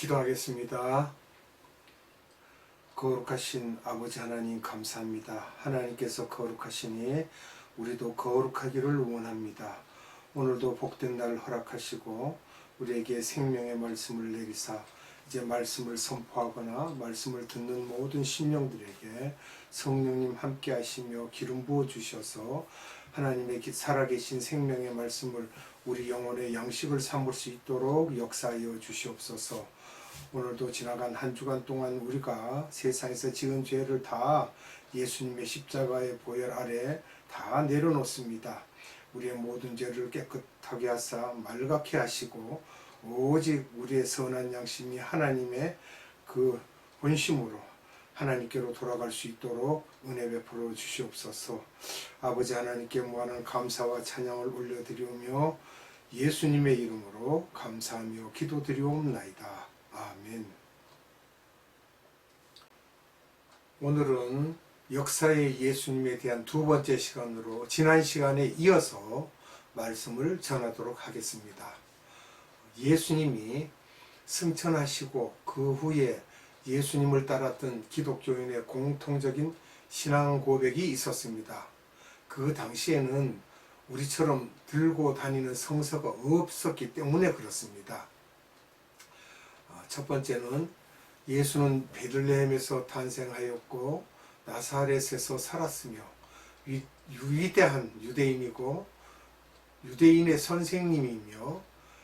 기도하겠습니다. 거룩하신 아버지 하나님 감사합니다. 하나님께서 거룩하시니 우리도 거룩하기를 원합니다. 오늘도 복된 날 허락하시고 우리에게 생명의 말씀을 내리사 이제 말씀을 선포하거나 말씀을 듣는 모든 심령들에게 성령님 함께 하시며 기름 부어 주셔서 하나님의 살아계신 생명의 말씀을 우리 영혼의 양식을 삼을 수 있도록 역사하여 주시옵소서. 오늘도 지나간 한 주간 동안 우리가 세상에서 지은 죄를 다 예수님의 십자가의 보혈 아래 다 내려놓습니다. 우리의 모든 죄를 깨끗하게 하사 맑게 하시고 오직 우리의 선한 양심이 하나님의 그 본심으로 하나님께로 돌아갈 수 있도록 은혜 베풀어 주시옵소서. 아버지 하나님께 무한한 감사와 찬양을 올려드리오며 예수님의 이름으로 감사하며 기도드리옵나이다. 아멘. 오늘은 역사의 예수님에 대한 두 번째 시간으로 지난 시간에 이어서 말씀을 전하도록 하겠습니다. 예수님이 승천하시고 그 후에 예수님을 따랐던 기독교인의 공통적인 신앙 고백이 있었습니다. 그 당시에는 우리처럼 들고 다니는 성서가 없었기 때문에 그렇습니다. 첫 번째는 예수는 베들레헴에서 탄생하였고 나사렛에서 살았으며 위대한 유대인이고 유대인의 선생님이며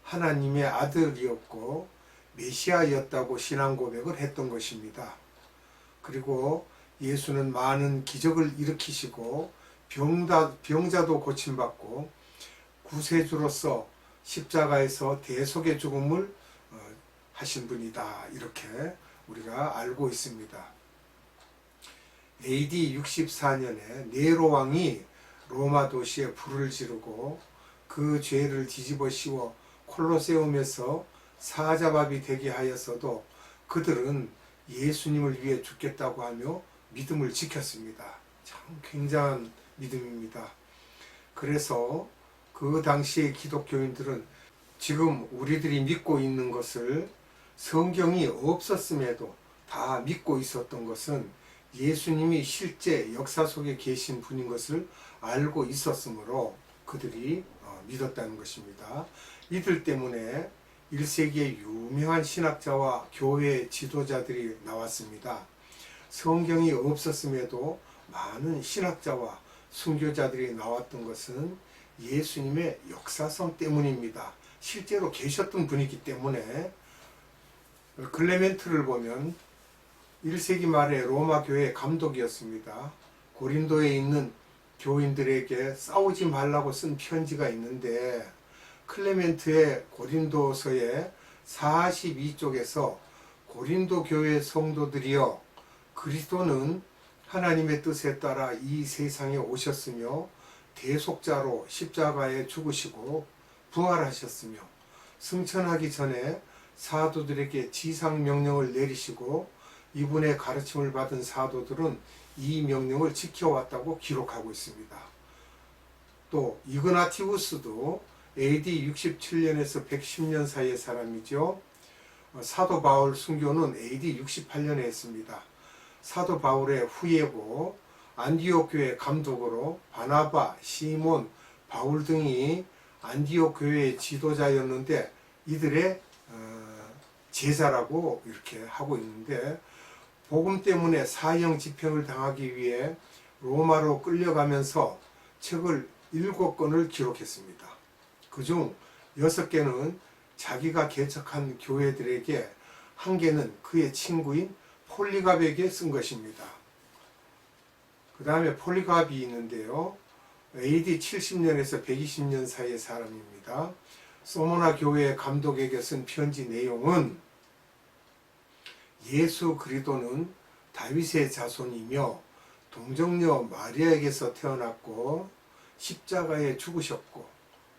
하나님의 아들이었고 메시아였다고 신앙 고백을 했던 것입니다. 그리고 예수는 많은 기적을 일으키시고 병자도 고침받고 구세주로서 십자가에서 대속의 죽음을 하신 분이다. 이렇게 우리가 알고 있습니다. AD 64년에 네로 왕이 로마 도시에 불을 지르고 그 죄를 뒤집어 씌워 콜로세움에서 사자밥이 되게 하였어도 그들은 예수님을 위해 죽겠다고 하며 믿음을 지켰습니다. 참 굉장한 믿음입니다. 그래서 그 당시의 기독교인들은 지금 우리들이 믿고 있는 것을 성경이 없었음에도 다 믿고 있었던 것은 예수님이 실제 역사 속에 계신 분인 것을 알고 있었으므로 그들이 믿었다는 것입니다. 이들 때문에 1세기의 유명한 신학자와 교회 지도자들이 나왔습니다. 성경이 없었음에도 많은 신학자와 순교자들이 나왔던 것은 예수님의 역사성 때문입니다. 실제로 계셨던 분이기 때문에 클레멘트를 보면 1세기 말에 로마 교회 감독이었습니다. 고린도에 있는 교인들에게 싸우지 말라고 쓴 편지가 있는데 클레멘트의 고린도서의 42쪽에서 고린도 교회 성도들이여 그리스도는 하나님의 뜻에 따라 이 세상에 오셨으며 대속자로 십자가에 죽으시고 부활하셨으며 승천하기 전에 사도들에게 지상 명령을 내리시고 이분의 가르침을 받은 사도들은 이 명령을 지켜왔다고 기록하고 있습니다. 또 이그나티우스도 AD 67년에서 110년 사이의 사람이죠. 사도 바울 순교는 AD 68년에 했습니다. 사도 바울의 후예고 안디옥 교회 감독으로 바나바, 시몬, 바울 등이 안디옥 교회의 지도자였는데 이들의 제자라고 이렇게 하고 있는데 복음 때문에 사형 집행을 당하기 위해 로마로 끌려가면서 책을 7권을 기록했습니다. 그중 6개는 자기가 개척한 교회들에게, 1개는 그의 친구인 폴리갑에게 쓴 것입니다. 그 다음에 폴리갑이 있는데요. AD 70년에서 120년 사이의 사람입니다. 소모나 교회의 감독에게 쓴 편지 내용은 예수 그리스도는 다윗의 자손이며 동정녀 마리아에게서 태어났고 십자가에 죽으셨고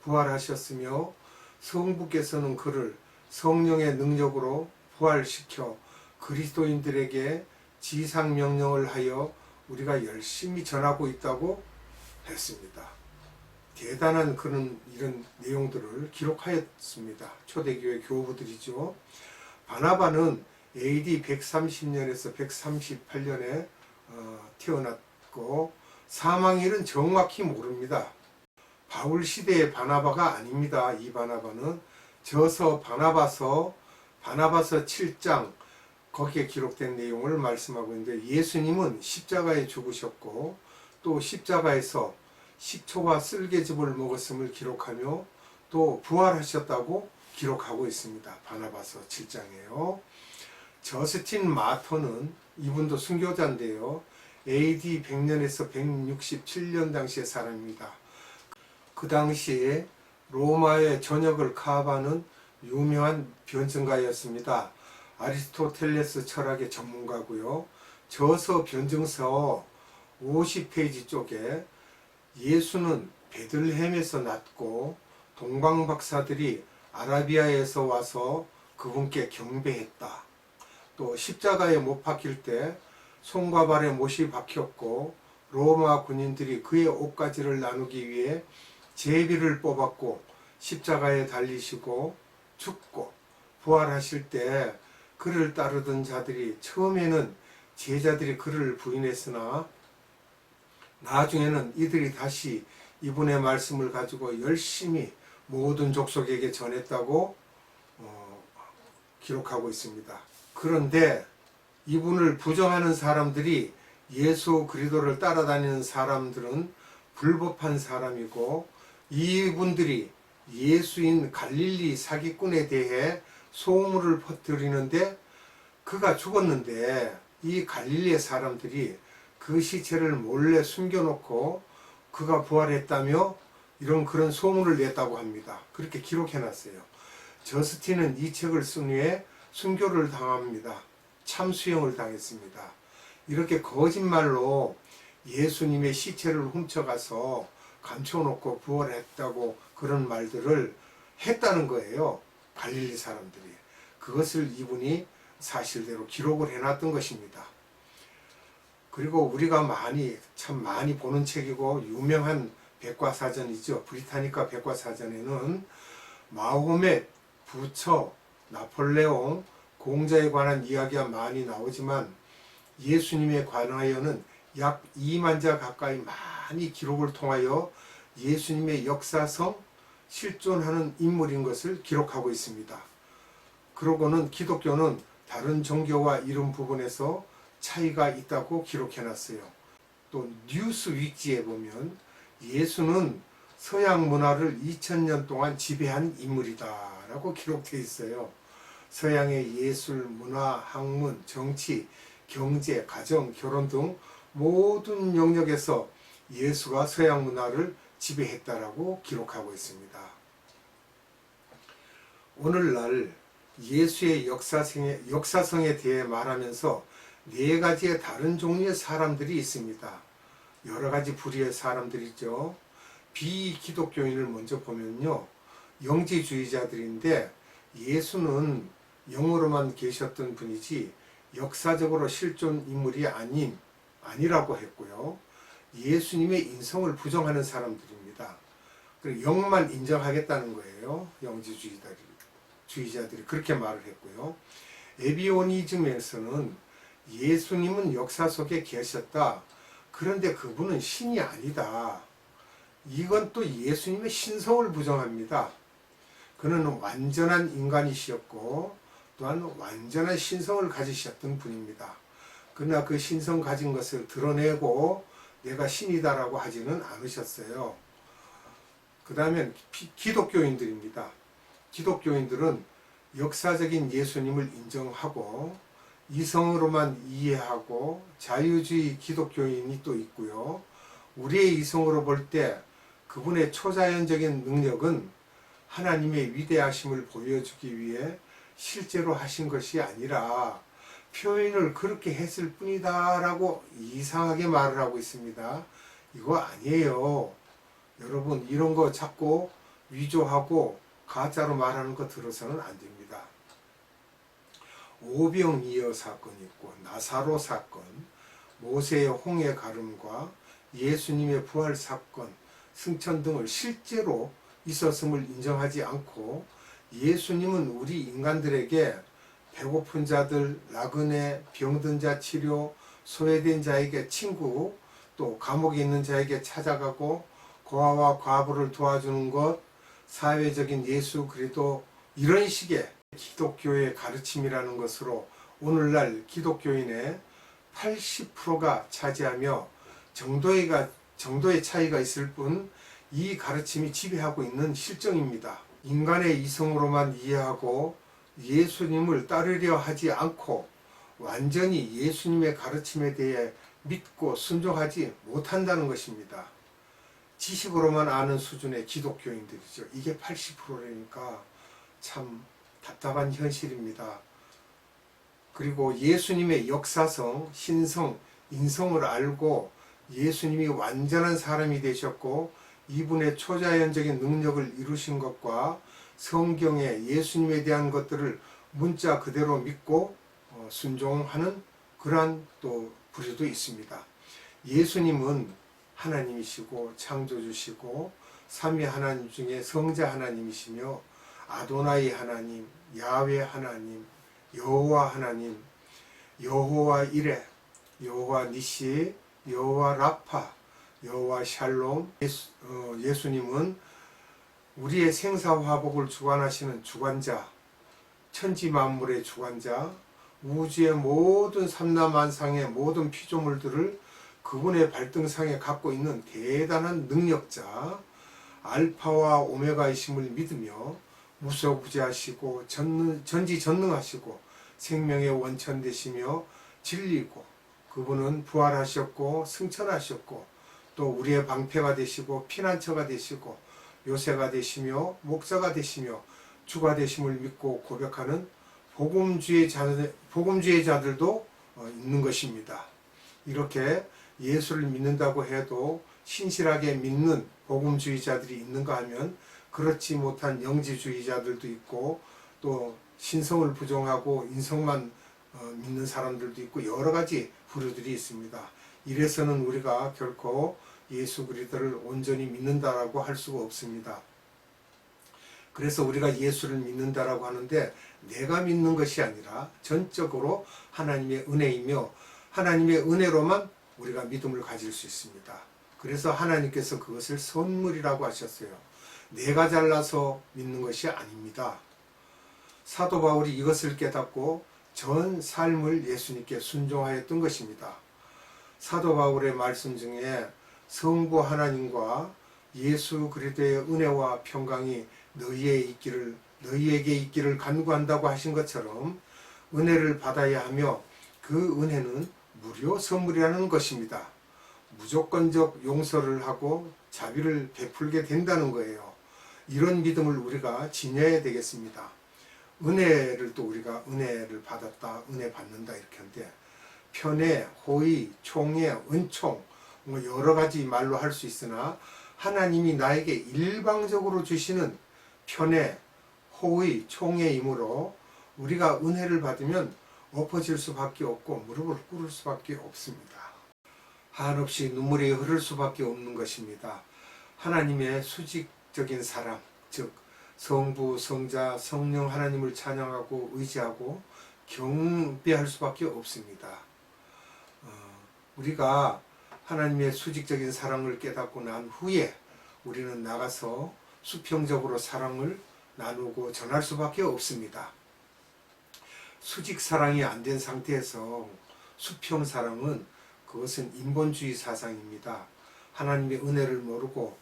부활하셨으며 성부께서는 그를 성령의 능력으로 부활시켜 그리스도인들에게 지상 명령을 하여 우리가 열심히 전하고 있다고 했습니다. 대단한 그런 이런 내용들을 기록하였습니다. 초대교회 교부들이죠. 바나바는 AD 130년에서 138년에 태어났고 사망일은 정확히 모릅니다. 바울 시대의 바나바가 아닙니다. 이 바나바는 저서 바나바서 7장 거기에 기록된 내용을 말씀하고 있는데, 예수님은 십자가에 죽으셨고 또 십자가에서 식초와 쓸개즙을 먹었음을 기록하며 또 부활하셨다고 기록하고 있습니다. 바나바서 7장이에요. 저스틴 마터는 이분도 순교자인데요. AD 100년에서 167년 당시의 사람입니다. 그 당시에 로마의 전역을 카바는 유명한 변증가였습니다. 아리스토텔레스 철학의 전문가고요. 저서 변증서 50페이지 쪽에 예수는 베들레헴에서 났고 동방박사들이 아라비아에서 와서 그분께 경배했다. 또 십자가에 못 박힐 때 손과 발에 못이 박혔고 로마 군인들이 그의 옷가지를 나누기 위해 제비를 뽑았고 십자가에 달리시고 죽고 부활하실 때 그를 따르던 자들이 처음에는 제자들이 그를 부인했으나 나중에는 이들이 다시 이분의 말씀을 가지고 열심히 모든 족속에게 전했다고 기록하고 있습니다. 그런데 이분을 부정하는 사람들이 예수 그리스도를 따라다니는 사람들은 불법한 사람이고, 이분들이 예수인 갈릴리 사기꾼에 대해 소문을 퍼뜨리는데 그가 죽었는데 이 갈릴리의 사람들이 그 시체를 몰래 숨겨놓고 그가 부활했다며 그런 소문을 냈다고 합니다. 그렇게 기록해놨어요. 저스틴은 이 책을 쓴 후에 순교를 당합니다. 참수형을 당했습니다. 이렇게 거짓말로 예수님의 시체를 훔쳐가서 감춰놓고 부활했다고 그런 말들을 했다는 거예요. 갈릴리 사람들이. 그것을 이분이 사실대로 기록을 해놨던 것입니다. 그리고 우리가 참 많이 보는 책이고 유명한 백과사전이죠. 브리타니카 백과사전에는 마호멧, 부처, 나폴레옹, 공자에 관한 이야기가 많이 나오지만 예수님에 관하여는 약 2만 자 가까이 많이 기록을 통하여 예수님의 역사성, 실존하는 인물인 것을 기록하고 있습니다. 그러고는 기독교는 다른 종교와 이런 부분에서 차이가 있다고 기록해놨어요. 또 뉴스위키에 보면 예수는 서양 문화를 2000년 동안 지배한 인물이다 라고 기록되어 있어요. 서양의 예술, 문화, 학문, 정치, 경제, 가정, 결혼 등 모든 영역에서 예수가 서양 문화를 지배했다라고 기록하고 있습니다. 오늘날 예수의 역사성에 대해 말하면서 4가지의 다른 종류의 사람들이 있습니다. 여러 가지 부류의 사람들이죠. 비기독교인을 먼저 보면요, 영지주의자들인데 예수는 영으로만 계셨던 분이지 역사적으로 실존 인물이 아니라고 했고요. 예수님의 인성을 부정하는 사람들입니다. 그리고 영만 인정하겠다는 거예요. 영지주의자들이 그렇게 말을 했고요. 에비오니즘에서는 예수님은 역사 속에 계셨다. 그런데 그분은 신이 아니다. 이건 또 예수님의 신성을 부정합니다. 그는 완전한 인간이셨고 또한 완전한 신성을 가지셨던 분입니다. 그러나 그 신성 가진 것을 드러내고 내가 신이다라고 하지는 않으셨어요. 그 다음엔 기독교인들입니다. 기독교인들은 역사적인 예수님을 인정하고 이성으로만 이해하고 자유주의 기독교인이 또 있고요. 우리의 이성으로 볼 때 그분의 초자연적인 능력은 하나님의 위대하심을 보여주기 위해 실제로 하신 것이 아니라 표현을 그렇게 했을 뿐이다 라고 이상하게 말을 하고 있습니다. 이거 아니에요. 여러분, 이런 거 자꾸 위조하고 가짜로 말하는 거 들어서는 안 됩니다. 오병이어 사건이 있고 나사로 사건, 모세의 홍해 가름과 예수님의 부활 사건, 승천 등을 실제로 있었음을 인정하지 않고 예수님은 우리 인간들에게 배고픈 자들, 나그네, 병든 자 치료, 소외된 자에게 친구, 또 감옥에 있는 자에게 찾아가고 고아와 과부를 도와주는 것, 사회적인 예수 그리스도, 이런 식의 기독교의 가르침이라는 것으로 오늘날 기독교인의 80%가 차지하며 정도의 차이가 있을 뿐 이 가르침이 지배하고 있는 실정입니다. 인간의 이성으로만 이해하고 예수님을 따르려 하지 않고 완전히 예수님의 가르침에 대해 믿고 순종하지 못한다는 것입니다. 지식으로만 아는 수준의 기독교인들이죠. 이게 80%라니까 참 답답한 현실입니다. 그리고 예수님의 역사성, 신성, 인성을 알고 예수님이 완전한 사람이 되셨고 이분의 초자연적인 능력을 이루신 것과 성경에 예수님에 대한 것들을 문자 그대로 믿고 순종하는 그러한 또 부류도 있습니다. 예수님은 하나님이시고 창조주시고 삼위 하나님 중에 성자 하나님이시며 아도나이 하나님, 야훼 하나님, 여호와 하나님, 여호와 이레, 여호와 니시, 여호와 라파, 여호와 샬롬. 예수님은 우리의 생사화복을 주관하시는 주관자, 천지 만물의 주관자, 우주의 모든 삼라만상의 모든 피조물들을 그분의 발등상에 갖고 있는 대단한 능력자, 알파와 오메가이심을 믿으며 무소부지하시고 전지전능하시고 생명의 원천 되시며 진리고, 그분은 부활하셨고 승천하셨고 또 우리의 방패가 되시고 피난처가 되시고 요새가 되시며 목자가 되시며 주가 되심을 믿고 고백하는 복음주의자들도 있는 것입니다. 이렇게 예수를 믿는다고 해도 신실하게 믿는 복음주의자들이 있는가 하면 그렇지 못한 영지주의자들도 있고 또 신성을 부정하고 인성만 믿는 사람들도 있고 여러 가지 부류들이 있습니다. 이래서는 우리가 결코 예수 그리스도를 온전히 믿는다라고 할 수가 없습니다. 그래서 우리가 예수를 믿는다라고 하는데 내가 믿는 것이 아니라 전적으로 하나님의 은혜이며 하나님의 은혜로만 우리가 믿음을 가질 수 있습니다. 그래서 하나님께서 그것을 선물이라고 하셨어요. 내가 잘나서 믿는 것이 아닙니다. 사도 바울이 이것을 깨닫고 전 삶을 예수님께 순종하였던 것입니다. 사도 바울의 말씀 중에 성부 하나님과 예수 그리스도의 은혜와 평강이 너희에게 있기를 간구한다고 하신 것처럼 은혜를 받아야 하며 그 은혜는 무료 선물이라는 것입니다. 무조건적 용서를 하고 자비를 베풀게 된다는 거예요. 이런 믿음을 우리가 지녀야 되겠습니다. 은혜를 또 우리가 은혜를 받았다, 은혜 받는다 이렇게 하는데 편애, 호의, 총애, 은총 뭐 여러 가지 말로 할 수 있으나 하나님이 나에게 일방적으로 주시는 편애, 호의, 총애이므로 우리가 은혜를 받으면 엎어질 수밖에 없고 무릎을 꿇을 수밖에 없습니다. 한없이 눈물이 흐를 수밖에 없는 것입니다. 하나님의 수직적인 사랑, 즉 성부, 성자, 성령 하나님을 찬양하고 의지하고 경배할 수밖에 없습니다. 우리가 하나님의 수직적인 사랑을 깨닫고 난 후에 우리는 나가서 수평적으로 사랑을 나누고 전할 수밖에 없습니다. 수직 사랑이 안 된 상태에서 수평 사랑은 그것은 인본주의 사상입니다. 하나님의 은혜를 모르고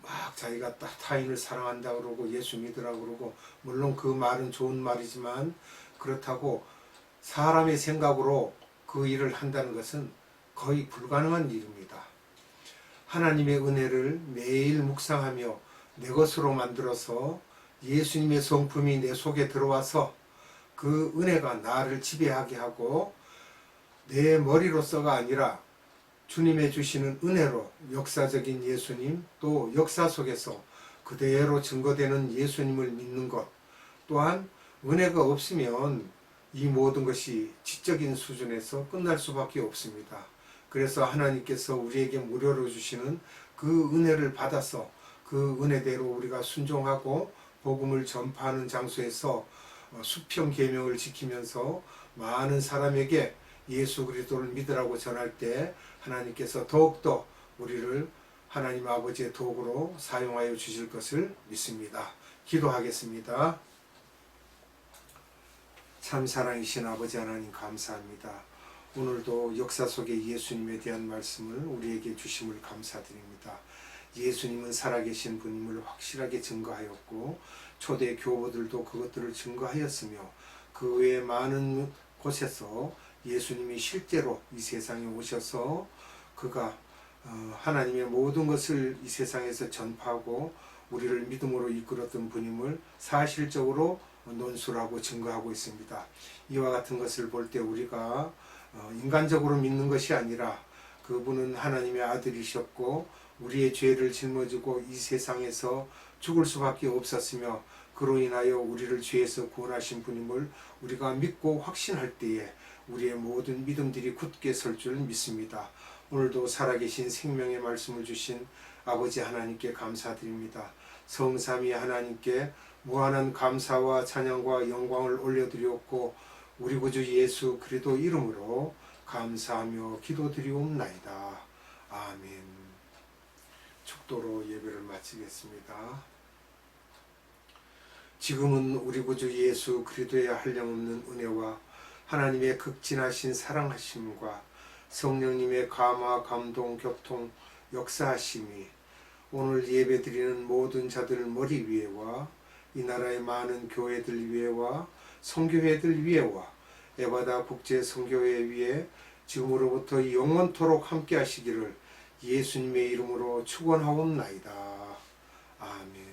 막 자기가 타인을 사랑한다 그러고 예수 믿으라 그러고 물론 그 말은 좋은 말이지만 그렇다고 사람의 생각으로 그 일을 한다는 것은 거의 불가능한 일입니다. 하나님의 은혜를 매일 묵상하며 내 것으로 만들어서 예수님의 성품이 내 속에 들어와서 그 은혜가 나를 지배하게 하고 내 머리로서가 아니라 주님의 주시는 은혜로 역사적인 예수님 또 역사 속에서 그대로 증거되는 예수님을 믿는 것 또한 은혜가 없으면 이 모든 것이 지적인 수준에서 끝날 수밖에 없습니다. 그래서 하나님께서 우리에게 무료로 주시는 그 은혜를 받아서 그 은혜대로 우리가 순종하고 복음을 전파하는 장소에서 수평 계명을 지키면서 많은 사람에게 예수 그리스도를 믿으라고 전할 때 하나님께서 더욱더 우리를 하나님 아버지의 도구로 사용하여 주실 것을 믿습니다. 기도하겠습니다. 참 사랑이신 아버지 하나님 감사합니다. 오늘도 역사 속의 예수님에 대한 말씀을 우리에게 주심을 감사드립니다. 예수님은 살아계신 분임을 확실하게 증거하였고 초대 교보들도 그것들을 증거하였으며 그 외에 많은 곳에서 예수님이 실제로 이 세상에 오셔서 그가 하나님의 모든 것을 이 세상에서 전파하고 우리를 믿음으로 이끌었던 분임을 사실적으로 논술하고 증거하고 있습니다. 이와 같은 것을 볼 때 우리가 인간적으로 믿는 것이 아니라 그분은 하나님의 아들이셨고 우리의 죄를 짊어지고 이 세상에서 죽을 수밖에 없었으며 그로 인하여 우리를 죄에서 구원하신 분임을 우리가 믿고 확신할 때에 우리의 모든 믿음들이 굳게 설 줄 믿습니다. 오늘도 살아계신 생명의 말씀을 주신 아버지 하나님께 감사드립니다. 성삼위 하나님께 무한한 감사와 찬양과 영광을 올려드리옵고 우리 구주 예수 그리스도 이름으로 감사하며 기도드리옵나이다. 아멘. 축도로 예배를 마치겠습니다. 지금은 우리 구주 예수 그리스도의 한량없는 은혜와 하나님의 극진하신 사랑하심과 성령님의 감화, 감동, 교통, 역사하심이 오늘 예배드리는 모든 자들 머리 위에와 이 나라의 많은 교회들 위에와 선교회들 위에와 에바다 국제 선교회 위에 지금으로부터 영원토록 함께 하시기를 예수님의 이름으로 축원하옵나이다. 아멘.